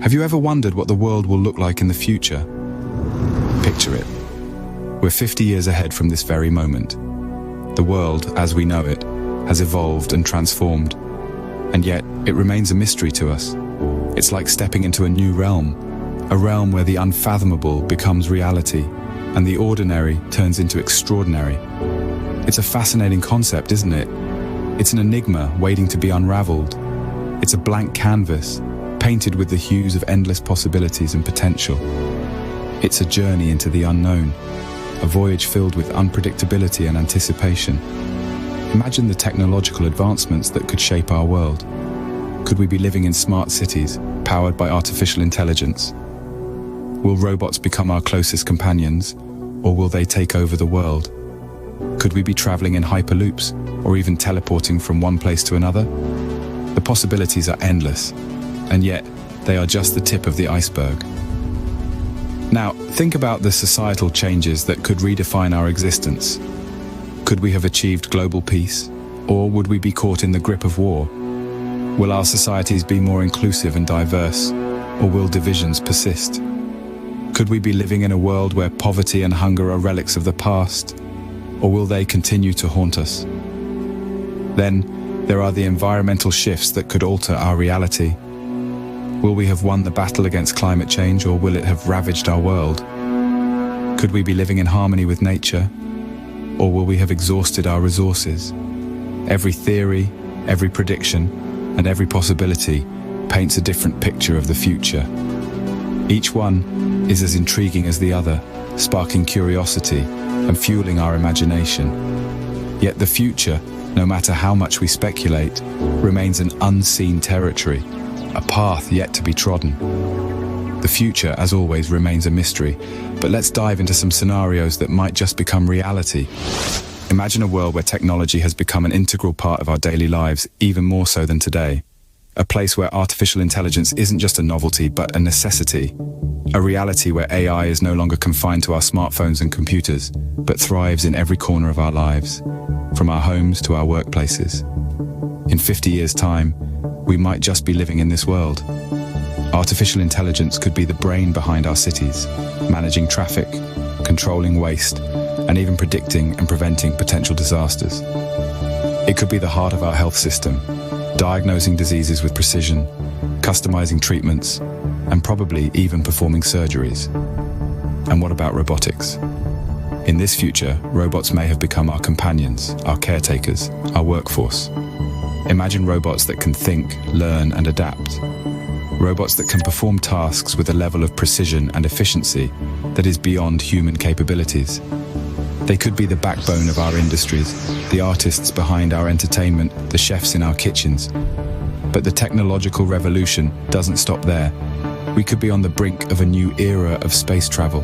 Have you ever wondered what the world will look like in the future? Picture it. We're 50 years ahead from this very moment. The world, as we know it, has evolved and transformed, and yet it remains a mystery to us. It's like stepping into a new realm, a realm where the unfathomable becomes reality, and the ordinary turns into extraordinary. It's a fascinating concept, isn't it? It's an enigma waiting to be unraveled. It's a blank canvas, painted with the hues of endless possibilities and potential. It's a journey into the unknown, a voyage filled with unpredictability and anticipation. Imagine the technological advancements that could shape our world. Could we be living in smart cities, powered by artificial intelligence? Will robots become our closest companions, or will they take over the world? Could we be traveling in hyperloops, or even teleporting from one place to another? The possibilities are endless, and yet they are just the tip of the iceberg. Now, think about the societal changes that could redefine our existence. Could we have achieved global peace, or would we be caught in the grip of war? Will our societies be more inclusive and diverse, or will divisions persist? Could we be living in a world where poverty and hunger are relics of the past, or will they continue to haunt us? Then, there are the environmental shifts that could alter our reality. Will we have won the battle against climate change, or will it have ravaged our world? Could we be living in harmony with nature, or will we have exhausted our resources? Every theory, every prediction, and every possibility paints a different picture of the future. Each one is as intriguing as the other, sparking curiosity and fueling our imagination. Yet the future, no matter how much we speculate, remains an unseen territory, a path yet to be trodden. The future, as always, remains a mystery, but let's dive into some scenarios that might just become reality. Imagine a world where technology has become an integral part of our daily lives, even more so than today. A place where artificial intelligence isn't just a novelty, but a necessity. A reality where AI is no longer confined to our smartphones and computers, but thrives in every corner of our lives, from our homes to our workplaces. In 50 years' time, we might just be living in this world. Artificial intelligence could be the brain behind our cities, managing traffic, controlling waste, and even predicting and preventing potential disasters. It could be the heart of our health system, diagnosing diseases with precision, customizing treatments, and probably even performing surgeries. And what about robotics? In this future, robots may have become our companions, our caretakers, our workforce. Imagine robots that can think, learn, and adapt. Robots that can perform tasks with a level of precision and efficiency that is beyond human capabilities. They could be the backbone of our industries, the artists behind our entertainment, the chefs in our kitchens. But the technological revolution doesn't stop there. We could be on the brink of a new era of space travel.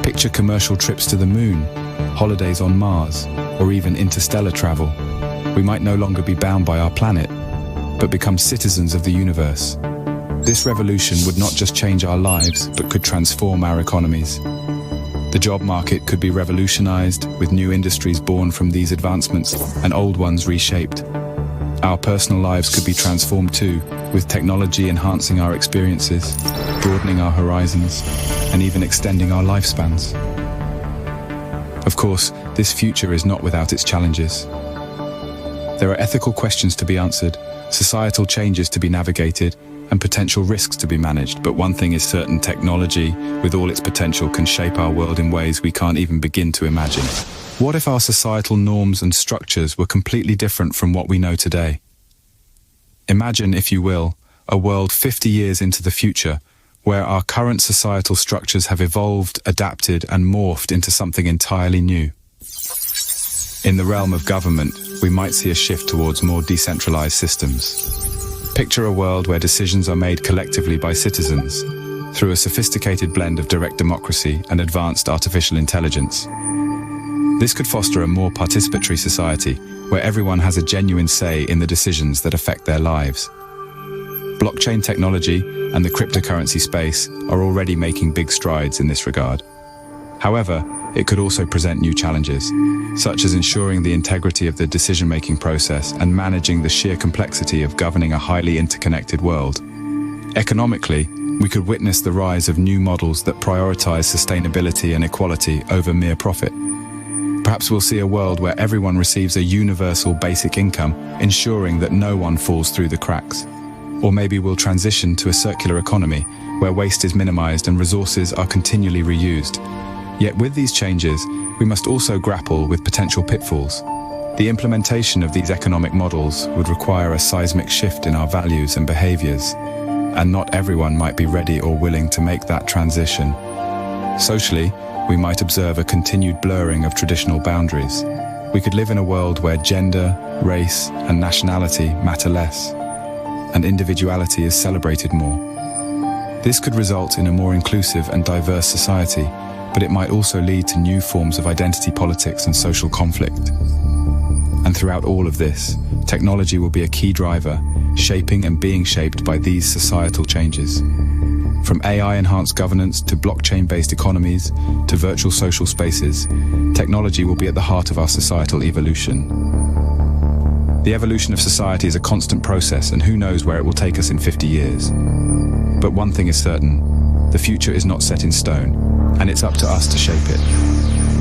Picture commercial trips to the moon, holidays on Mars, or even interstellar travel. We might no longer be bound by our planet, but become citizens of the universe. This revolution would not just change our lives, but could transform our economies. The job market could be revolutionized, with new industries born from these advancements and old ones reshaped. Our personal lives could be transformed too, with technology enhancing our experiences, broadening our horizons, and even extending our lifespans. Of course, this future is not without its challenges. There are ethical questions to be answered, societal changes to be navigated, and potential risks to be managed. But one thing is certain: technology, with all its potential, can shape our world in ways we can't even begin to imagine. What if our societal norms and structures were completely different from what we know today? Imagine, if you will, a world 50 years into the future, where our current societal structures have evolved, adapted, and morphed into something entirely new. In the realm of government, we might see a shift towards more decentralized systems. Picture a world where decisions are made collectively by citizens, through a sophisticated blend of direct democracy and advanced artificial intelligence. This could foster a more participatory society, where everyone has a genuine say in the decisions that affect their lives. Blockchain technology and the cryptocurrency space are already making big strides in this regard. However, it could also present new challenges, such as ensuring the integrity of the decision-making process and managing the sheer complexity of governing a highly interconnected world. Economically, we could witness the rise of new models that prioritize sustainability and equality over mere profit. Perhaps we'll see a world where everyone receives a universal basic income, ensuring that no one falls through the cracks. Or maybe we'll transition to a circular economy, where waste is minimized and resources are continually reused. Yet with these changes, we must also grapple with potential pitfalls. The implementation of these economic models would require a seismic shift in our values and behaviors, and not everyone might be ready or willing to make that transition. Socially, we might observe a continued blurring of traditional boundaries. We could live in a world where gender, race, and nationality matter less, and individuality is celebrated more. This could result in a more inclusive and diverse society, but it might also lead to new forms of identity politics and social conflict. And throughout all of this, technology will be a key driver, shaping and being shaped by these societal changes. From AI-enhanced governance to blockchain-based economies to virtual social spaces, technology will be at the heart of our societal evolution. The evolution of society is a constant process, and who knows where it will take us in 50 years. But one thing is certain, the future is not set in stone, and it's up to us to shape it.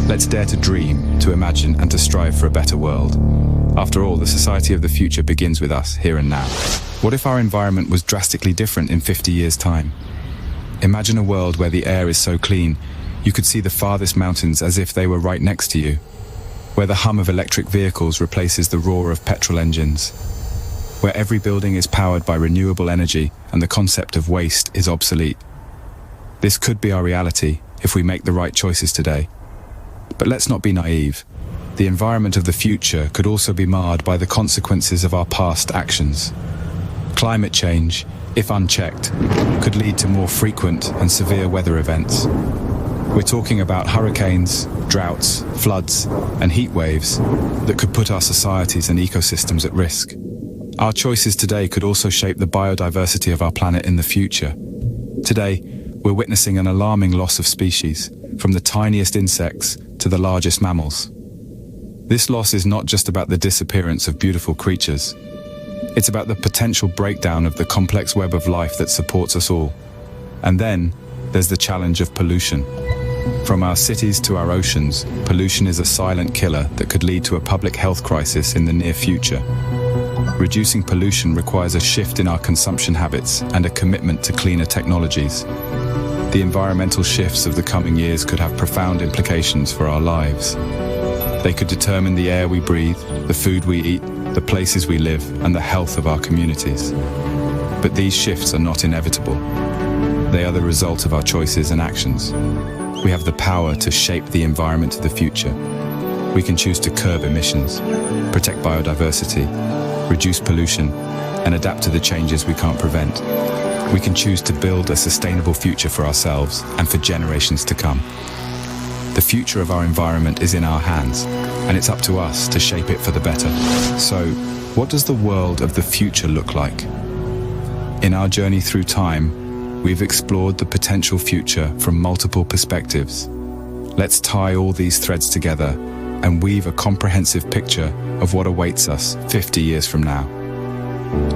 Let's dare to dream, to imagine, and to strive for a better world. After all, the society of the future begins with us, here and now. What if our environment was drastically different in 50 years' time? Imagine a world where the air is so clean, you could see the farthest mountains as if they were right next to you. Where the hum of electric vehicles replaces the roar of petrol engines. Where every building is powered by renewable energy and the concept of waste is obsolete. This could be our reality if we make the right choices today. But let's not be naive. The environment of the future could also be marred by the consequences of our past actions. Climate change, if unchecked, could lead to more frequent and severe weather events. We're talking about hurricanes, droughts, floods, and heat waves that could put our societies and ecosystems at risk. Our choices today could also shape the biodiversity of our planet in the future. Today, we're witnessing an alarming loss of species, from the tiniest insects to the largest mammals. This loss is not just about the disappearance of beautiful creatures. It's about the potential breakdown of the complex web of life that supports us all. And then, there's the challenge of pollution. From our cities to our oceans, pollution is a silent killer that could lead to a public health crisis in the near future. Reducing pollution requires a shift in our consumption habits and a commitment to cleaner technologies. The environmental shifts of the coming years could have profound implications for our lives. They could determine the air we breathe, the food we eat, the places we live, and the health of our communities. But these shifts are not inevitable. They are the result of our choices and actions. We have the power to shape the environment of the future. We can choose to curb emissions, protect biodiversity, reduce pollution, and adapt to the changes we can't prevent. We can choose to build a sustainable future for ourselves and for generations to come. The future of our environment is in our hands, and it's up to us to shape it for the better. So, what does the world of the future look like? In our journey through time, we've explored the potential future from multiple perspectives. Let's tie all these threads together and weave a comprehensive picture of what awaits us 50 years from now.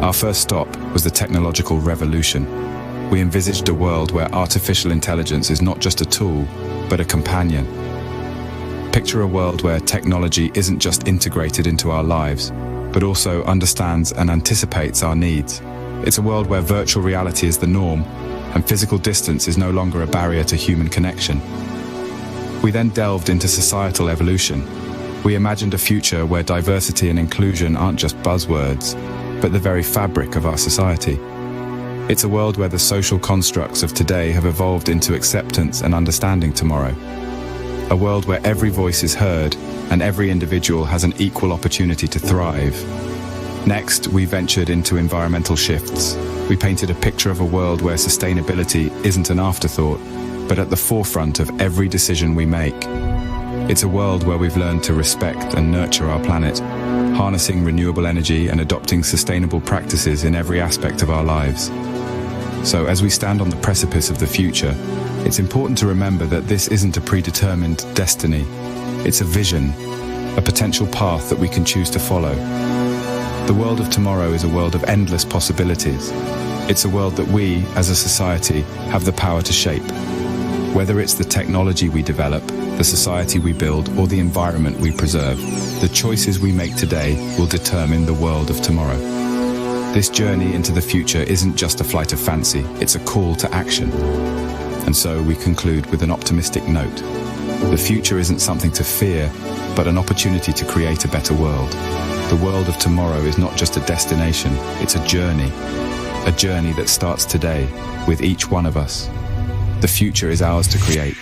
Our first stop was the technological revolution. We envisaged a world where artificial intelligence is not just a tool, but a companion. Picture a world where technology isn't just integrated into our lives, but also understands and anticipates our needs. It's a world where virtual reality is the norm, and physical distance is no longer a barrier to human connection. We then delved into societal evolution. We imagined a future where diversity and inclusion aren't just buzzwords, but the very fabric of our society. It's a world where the social constructs of today have evolved into acceptance and understanding tomorrow. A world where every voice is heard and every individual has an equal opportunity to thrive. Next, we ventured into environmental shifts. We painted a picture of a world where sustainability isn't an afterthought, but at the forefront of every decision we make. It's a world where we've learned to respect and nurture our planet, harnessing renewable energy and adopting sustainable practices in every aspect of our lives. So as we stand on the precipice of the future, it's important to remember that this isn't a predetermined destiny. It's a vision, a potential path that we can choose to follow. The world of tomorrow is a world of endless possibilities, It's a world that we, as a society, have the power to shape. Whether it's the technology we develop, the society we build, or the environment we preserve, the choices we make today will determine the world of tomorrow. This journey into the future isn't just a flight of fancy, it's a call to action. And so we conclude with an optimistic note. The future isn't something to fear, but an opportunity to create a better world. The world of tomorrow is not just a destination, it's a journey that starts today with each one of us. The future is ours to create.